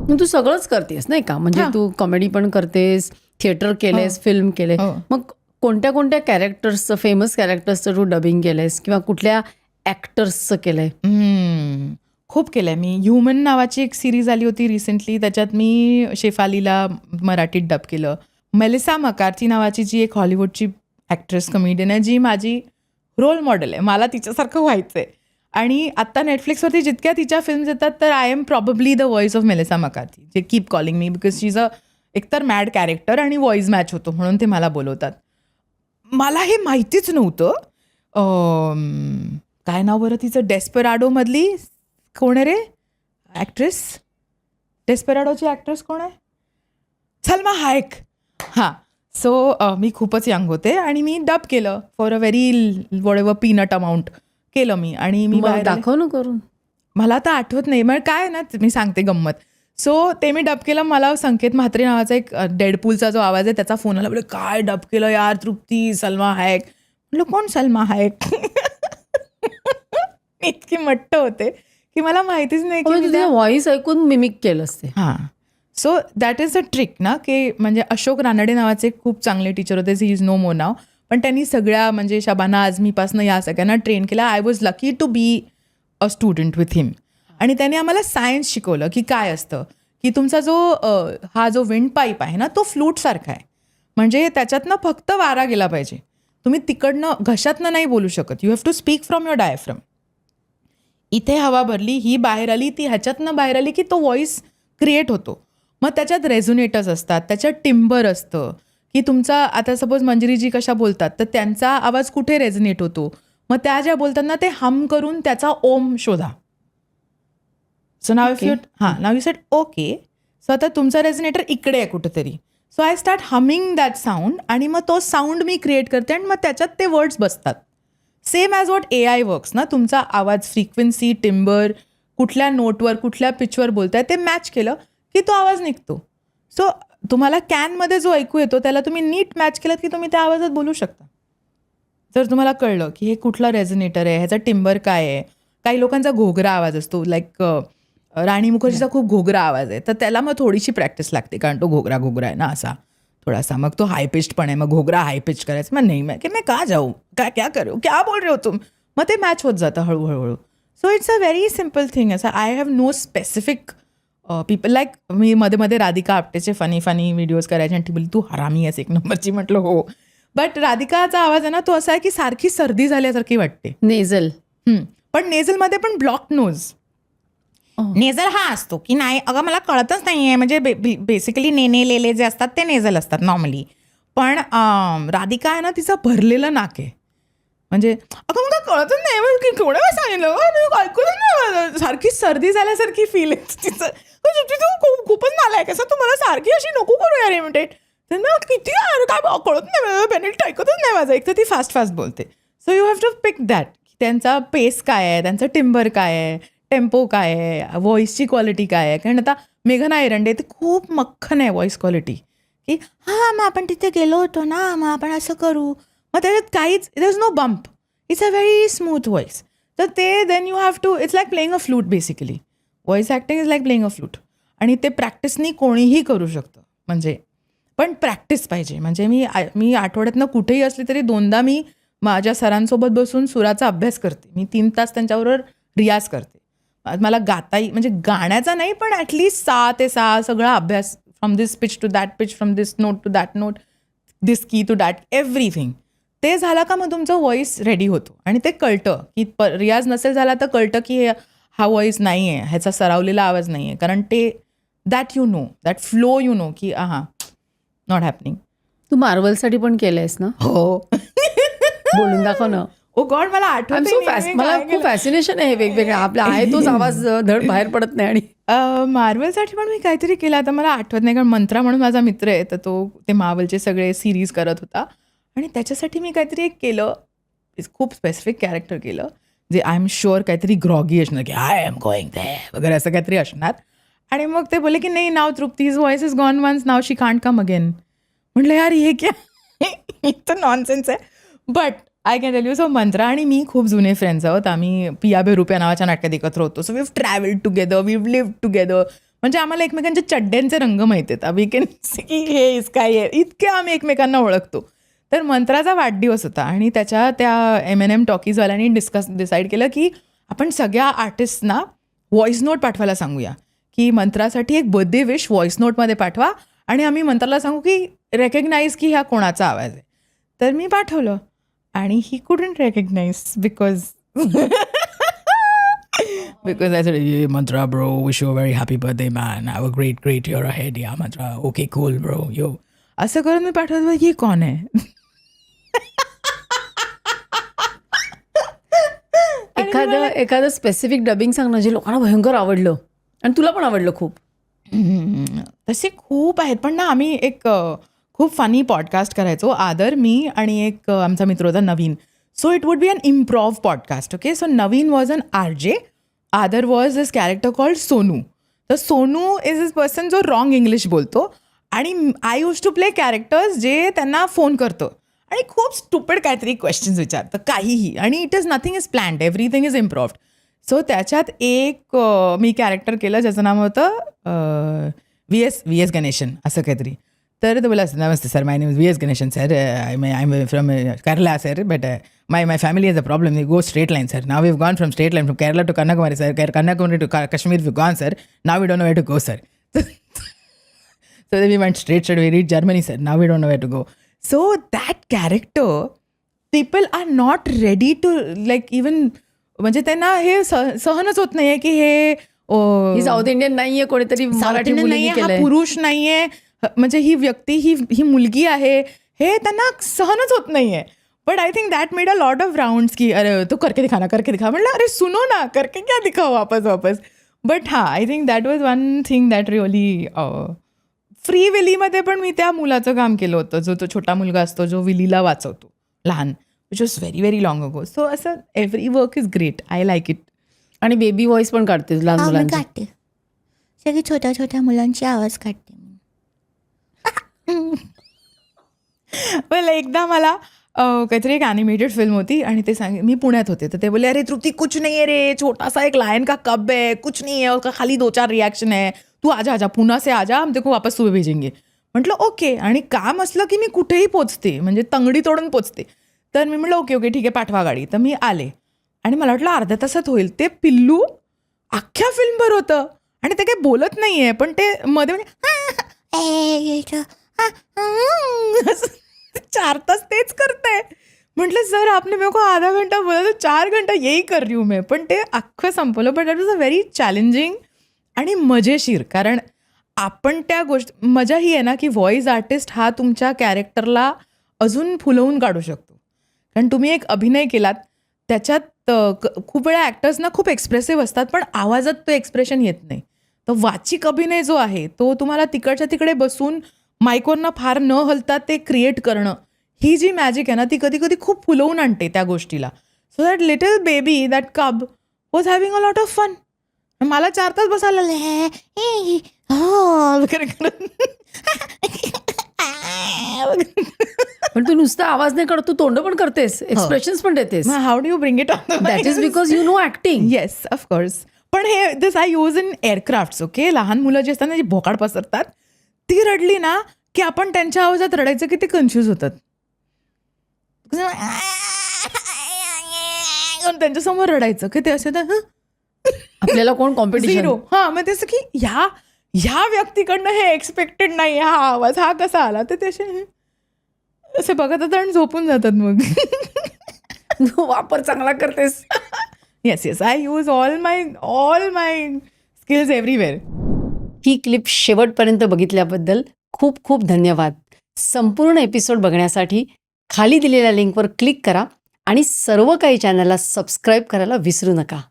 मग तू सगळंच करतेस नाही का, म्हणजे तू कॉमेडी पण करतेस, थिएटर केलेस, फिल्म केले. मग कोणत्या कोणत्या कॅरेक्टर्सचं, फेमस कॅरेक्टर्सचं तू डबिंग केलंयस किंवा कुठल्या ॲक्टर्सचं केलंय? खूप केलंय मी. ह्युमन नावाची एक सिरीज आली होती रिसेंटली, त्याच्यात मी शेफालीला मराठीत डब केलं. मेलिसा मकार्थी नावाची जी एक हॉलिवूडची ॲक्ट्रेस कमेडियन आहे, जी माझी रोल मॉडेल आहे, मला तिच्यासारखं व्हायचं आहे. आणि आत्ता नेटफ्लिक्सवरती जितक्या तिच्या फिल्म्स येतात, तर I am probably the voice of Melissa McCarthy, जे keep calling me, because she is a एकतर मॅड कॅरेक्टर आणि व्हॉइस मॅच होतो म्हणून ते मला बोलवतात. मला हे माहितीच नव्हतं. काय नाव बरं तिचं, डेस्पेराडोमधली कोण आहे रे ॲक्ट्रेस, डेस्पेराडोची ॲक्ट्रेस कोण आहे, सलमा हायक. हां, सो मी खूपच यंग होते आणि मी डब केलं for a very what peanut amount केलं मी. आणि मी दाखव ना करून, मला आता आठवत नाही, मग काय ना मी सांगते गंमत. सो ते मी डब केलं. मला संकेत म्हात्रे नावाचा एक डेडपूलचा जो आवाज आहे त्याचा फोन आला, बोले काय डब केलं यार तृप्ती, सलमा हायक. म्हटलं कोण सलमा हायक? इतकी मट्ट होते की मला माहितीच नाही की तुझं व्हॉइस ऐकून मिमिक केलं असते. हां, so that is the trick ना, की म्हणजे अशोक रानडे नावाचे खूप चांगले टीचर होते, ही इज नो मोर नाव, पण त्यांनी सगळ्या म्हणजे शबाना आझमीपासून या सगळ्यांना ट्रेन केला. I was lucky to be a student with him. आणि त्याने आम्हाला सायन्स शिकवलं की काय असतं, की तुमचा जो हा जो विंड पाईप आहे ना, तो फ्लूटसारखा आहे. म्हणजे त्याच्यातनं फक्त वारा गेला पाहिजे, तुम्ही तिकडनं घशातनं नाही बोलू शकत. You have to speak from your diaphragm. इथे हवा भरली, ही बाहेर आली, ती ह्याच्यातनं बाहेर आली की तो व्हॉइस क्रिएट होतो. मग त्याच्यात रेझोनेटर्स असतात, त्याच्यात टिम्बर असतं, की तुमचा आता सपोज मंजिरीजी कशा बोलतात तर त्यांचा आवाज कुठे रेझोनेट होतो, मग त्या ज्या बोलताना ते हम करून त्याचा ओम शोधा. So now if you now you sed okay, so आता तुमचा रेझोनेटर इकडे आहे कुठेतरी. So I start humming that sound आणि मग तो साऊंड मी क्रिएट करते आणि मग त्याच्यात ते वर्ड्स बसतात. Same as what AI works ना, तुमचा आवाज फ्रिक्वेन्सी, टिम्बर, कुठल्या नोटवर कुठल्या पिचवर बोलताय ते मॅच केलं की तो आवाज निघतो. सो तुम्हाला कॅनमध्ये जो ऐकू येतो त्याला तुम्ही नीट मॅच केलं की तुम्ही त्या आवाजात बोलू शकता. जर तुम्हाला कळलं की हे कुठला रेझोनेटर आहे, ह्याचा टिम्बर काय आहे. काही लोकांचा घोगरा आवाज असतो, लाईक राणी मुखर्जीचा खूप घोगरा आवाज आहे, तर त्याला मग थोडीशी प्रॅक्टिस लागते, कारण तो घोगरा आहे ना असा थोडासा. मग तो हाय पिच्ड पण आहे, मग घोगरा हाय पिच करायचं. मग नाही मैं का जाऊ, क्या करू, क्या बोल रहे हो तुम. मग ते मॅच होत जातं हळूहळू. So it's a very simple thing. असं I have no specific people. Like me मध्ये मध्ये राधिका आपटेचे फनी व्हिडिओज करायचे आणि ती बोलली तू हरामी आहेस एक नंबरची. म्हटलं हो, बट राधिकाचा आवाज आहे ना तो असा आहे की सारखी सर्दी झाल्यासारखी वाटते. नेझल, पण नेझलमध्ये पण ब्लॉक नोज. नेझल हा असतो की नाही, अगं मला कळतच नाही आहे, म्हणजे बेसिकली नेने लेले जे असतात ते नेझल असतात नॉर्मली. पण राधिका आहे ना, तिचं भरलेलं नाक आहे. म्हणजे अगं मला कळतच नाही, की केवढं वेळ सांगितलं ऐकूनच नाही, सारखी सर्दी झाल्यासारखी फील आहे तिचं. तू खूपच नालायक असं, तू मला सारखी अशी नको करू यार इमिटेट. किती काय कळत नाही, बेनिट ऐकतच नाही माझं. एक तर ती फास्ट बोलते. So you have to pick that. त्यांचा पेस काय आहे, त्यांचं टिम्बर काय आहे, टेम्पो काय आहे, व्हॉइसची क्वालिटी काय आहे. कारण आता मेघना एरंडे ते खूप मख्खन आहे व्हॉइस क्वालिटी, की हां मग आपण तिथे गेलो होतो ना, मग आपण असं करू. मग त्याच्यात काहीच there is no bump. It's a very smooth voice. तर ते then you have to, it's like playing a flute basically. Voice acting is like playing a flute. आणि ते प्रॅक्टिसनी कोणीही करू शकतं, म्हणजे पण प्रॅक्टिस पाहिजे. म्हणजे मी आठवड्यातनं कुठेही असली तरी 2दा मी माझ्या सरांसोबत बसून सुराचा अभ्यास करते. मी 3 तास त्यांच्याबरोबर रियाज करते. मला गाताही, म्हणजे गाण्याचा नाही पण ॲटलिस्ट 6 ते 6 सगळा अभ्यास, from this pitch to that pitch, from this note to that note, this key to that, everything. ते झालं का मग तुमचं व्हॉइस रेडी होतो. आणि ते कळतं की रियाज नसेल झाला तर कळतं की हा व्हॉइस नाही आहे, ह्याचा सरावलेला आवाज नाही आहे. कारण ते that you know, that flow you know की नॉट हॅपनिंग. तू मार्वलसाठी पण केलंयस ना? हो. बोलून दाखव ना. ओ गॉड, मला आठवत मला खूप फॅसिनेशन आहे वेगवेगळ्या. आपला आहे तोच आवाज धड बाहेर पडत नाही. आणि मार्वलसाठी पण मी काहीतरी केलं, आता मला आठवत नाही, कारण मंत्रा म्हणून माझा मित्र आहे, तर तो ते मार्वलचे सगळे सिरीज करत होता आणि त्याच्यासाठी मी काहीतरी एक केलं, खूप स्पेसिफिक कॅरेक्टर केलं, जे आय एम शुअर काहीतरी ग्रॉगी असणार, की आय एम गोईंग देअर वगैरे असं काहीतरी असणार. आणि मग ते बोलले की नाही, नाव Trupti, his voice is gone once, नाव शी कांट कम अगेन. म्हटलं यार हे क्या, इथं नॉनसेन्स आहे. But I can tell you, so Mantra आणि मी खूप जुने फ्रेंड्स आहोत. आम्ही पिया बेरुप्या नावाच्या नाटकात एकत्र होतो. So we have travelled together, we have lived together. म्हणजे आम्हाला एकमेकांच्या चड्ड्यांचे रंग माहिती आहेत. वी कॅन सी की हे काय आहे, इतके आम्ही एकमेकांना ओळखतो. तर मंत्राचा वाढदिवस होता आणि त्याच्या त्या M&M टॉकीजवाल्यांनी डिसाईड केलं की आपण सगळ्या आर्टिस्टना व्हॉइस नोट पाठवायला सांगूया, की मंत्रासाठी एक बर्थडे विश व्हॉइस नोटमध्ये पाठवा आणि आम्ही मंत्राला सांगू की रेकग्नाइज की ह्या कोणाचा आवाज आहे. तर मी पाठवलं आणि he couldn't recognise because I said, "Yeah, Mantra, bro, wish you a very happy birthday, man. Have a great year ahead. Yeah, Mantra. Okay, cool, bro. Yo." असं करून मी पाठवलं, ही कोण आहे? एखादं स्पेसिफिक डबिंग सांग ना, जे लोकांना भयंकर आवडलं आणि तुला पण आवडलं खूप. तसे खूप आहेत, पण ना आम्ही एक खूप फनी पॉडकास्ट करायचो, आदर, मी आणि एक आमचा मित्र होता Naveen. So it would be an improv podcast. Okay, so Naveen was an RJ, Aadar was this character called Sonu. तर सोनू इज दिस पर्सन जो रॉंग इंग्लिश बोलतो आणि I use to play characters जे त्यांना फोन करतो आणि खूप स्टुपिड काहीतरी क्वेश्चन्स विचारतं, काहीही, आणि it is nothing is planned, everything is improvised. सो त्याच्यात एक मी कॅरेक्टर केलं ज्याचं नाव होतं VS गणेशन असं काहीतरी. तर ते बोला, नमस्ते sir, my name is VS Ganesan sir, I am from Kerala sir, but my family has a problem, they go straight line sir, now we've gone from straight line from Kerala to Kanyakumari sir, Kanyakumari to Kashmir we've gone sir, now we don't know where to go sir. So then we went straight, we reached Germany sir, now we don't know where to go. So that character, people are not ready to like even, म्हणजे त्यांना हे सहनच होत नाहीये की हे south Indian नाहीये, कोणीतरी मराठी मुलीने हा केलंय, पुरुष नाहीये, म्हणजे ही व्यक्ती ही मुलगी आहे, हे त्यांना सहनच होत नाहीये. But I think that made a lot of rounds की अरे तो करके दिखा. म्हटलं अरे सुनो ना, करके क्या दिखाओ वापस. बट हां, I think that was one thing that really. Free विलीमध्ये पण मी त्या मुलाचं काम केलं होतं, जो तो छोटा मुलगा असतो जो विलीला वाचवतो लहान, which was very very long अगो. सो असं every work is great, I like it. आणि बेबी व्हॉइस पण काढते लहान मुलांची. काढते, सगळी छोट्या मुलांची आवाज काढते. वेल, एकदा मला काहीतरी एक ॲनिमेटेड फिल्म होती आणि ते मी पुण्यात होते, तर ते बोलले, अरे तृप्ती कुछ नहीं है रे, छोटा सा एक लायन का कब है, कुछ नहीं है, उसका खाली 2-4 रिॲक्शन है, तू आजा पुन्हा से आजा, हम तेको वापस सुबह भेजेंगे. म्हटलं ओके. आणि काम असलं की मी कुठेही पोचते, म्हणजे तंगडी तोडून पोचते. तर मी म्हटलं ओके ठीक आहे, पाठवा गाडी. तर मी आले आणि मला वाटलं अर्ध्या तासात होईल. ते पिल्लू अख्ख्या फिल्मभर होतं आणि ते काही बोलत नाही आहे, पण ते मध्ये म्हणजे 4 तास तेच करते. म्हटलं सर आपने मेरे को आधा घंटा बोला तर 4 घंटा यही कर रही हूँ मैं. पण ते अख्खं संपवलं. But that was a very challenging आणि मजेशीर, कारण आपण त्या गोष्टी, मजा ही आहे ना की व्हॉइस आर्टिस्ट हा तुमच्या कॅरेक्टरला अजून फुलवून काढू शकतो. कारण तुम्ही एक अभिनय केलात, त्याच्यात खूप वेळा ॲक्टर्सना खूप एक्सप्रेसिव्ह असतात, पण आवाजात तो एक्सप्रेशन येत नाही. तर वाचिक अभिनय जो आहे तो तुम्हाला तिकडच्या तिकडे बसून मायकोरना फार न हलता ते क्रिएट करणं, ही जी मॅजिक आहे ना, ती कधी कधी खूप फुलवून आणते त्या गोष्टीला. So that little baby, that cub was having a lot of fun. मला 4 तास बसायला पण तू नुसता आवाज नाही काढत, तू तोंड पण करतेस, एक्सप्रेशन्स पण देतेस. How do you bring it on? That is because you know acting. Yes, of course. पण हे this I use in aircrafts. Okay, लहान मुलं जी असतात ना, जी भोकाड पसरतात, ती रडली ना की आपण त्यांच्या आवाजात रडायचं की ते कन्फ्यूज होतात. त्यांच्यासमोर रडायचं की ते असं आपल्याला कोण कॉम्पिटिशन. हां, मग ते असं की ह्या व्यक्तीकडनं हे एक्सपेक्टेड नाही, हा आवाज हा कसा आला, तर ते असे बघत होतात आणि झोपून जातात. मग वापर चांगला करतेस. Yes, I use all my skills everywhere. He clip शेवटपर्यंत बघितल्याबद्दल खूप खूप धन्यवाद. संपूर्ण एपिसोड बघण्यासाठी खाली दिलेल्या लिंकवर क्लिक करा आणि सर्व काही चॅनलला सबस्क्राईब करायला विसरू नका.